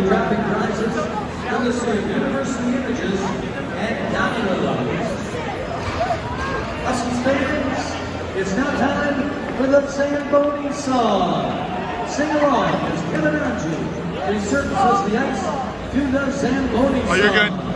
dropping prizes from the University Images and Domino's. Huskies fans, it's now time for the Zamboni song. Sing along as Kevin Anju resurfaces the ice to the Zamboni song. Oh, you're good.